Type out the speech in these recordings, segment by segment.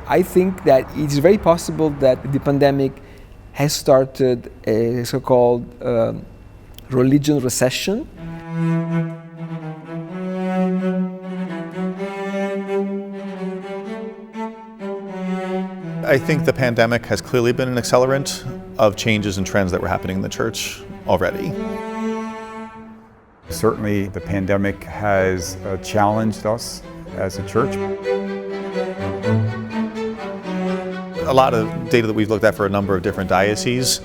I think that it is very possible that the pandemic has started a so-called religion recession. I think the pandemic has clearly been an accelerant of changes and trends that were happening in the church already. Certainly the pandemic has challenged us as a church. A lot of data that we've looked at for a number of different dioceses,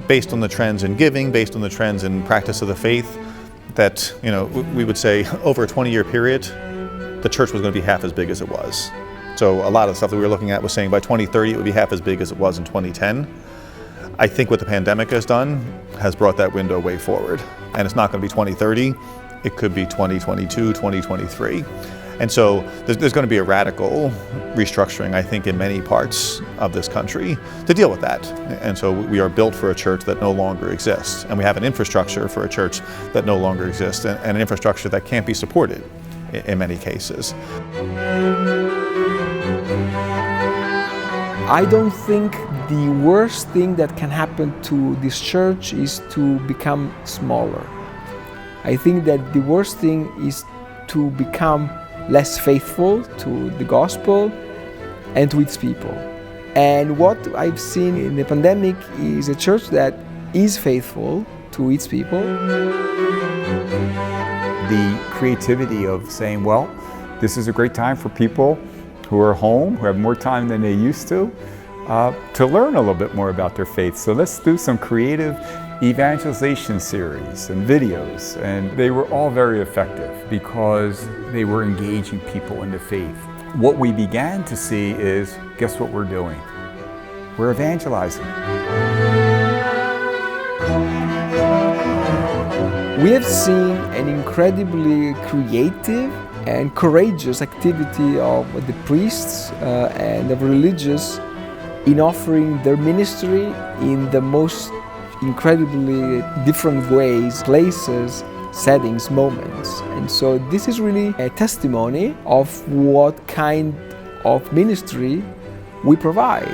based on the trends in giving, based on the trends in practice of the faith, that we would say over a 20-year period, the church was going to be half as big as it was. So a lot of the stuff that we were looking at was saying by 2030 it would be half as big as it was in 2010. I think what the pandemic has done has brought that window way forward. And it's not going to be 2030, it could be 2022, 2023. And so there's going to be a radical restructuring, I think, in many parts of this country to deal with that. And so we are built for a church that no longer exists. And we have an infrastructure for a church that no longer exists, and an infrastructure that can't be supported in many cases. I don't think the worst thing that can happen to this church is to become smaller. I think that the worst thing is to become less faithful to the gospel and to its people. And what I've seen in the pandemic is a church that is faithful to its people. The creativity of saying, well, this is a great time for people who are home, who have more time than they used to learn a little bit more about their faith. So let's do some creative evangelization series and videos. And they were all very effective because they were engaging people in the faith. What we began to see is, guess what we're doing? We're evangelizing. We have seen an incredibly creative and courageous activity of the priests and of religious in offering their ministry in the most incredibly different ways, places, settings, moments. And so this is really a testimony of what kind of ministry we provide.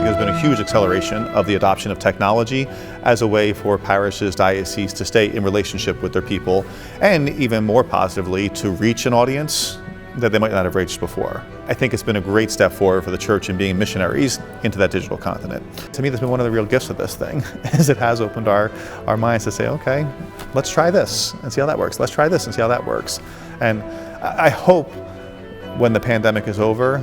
There's been a huge acceleration of the adoption of technology as a way for parishes, dioceses to stay in relationship with their people, and even more positively, to reach an audience that they might not have reached before. I think it's been a great step forward for the church in being missionaries into that digital continent. To me, that's been one of the real gifts of this thing, is it has opened our minds to say, okay, let's try this and see how that works. Let's try this and see how that works. And I hope when the pandemic is over,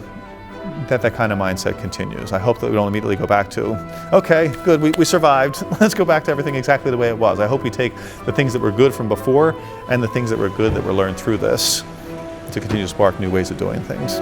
that kind of mindset continues. I hope that we don't immediately go back to, okay, good, we survived. Let's go back to everything exactly the way it was. I hope we take the things that were good from before and the things that were good that were learned through this to continue to spark new ways of doing things.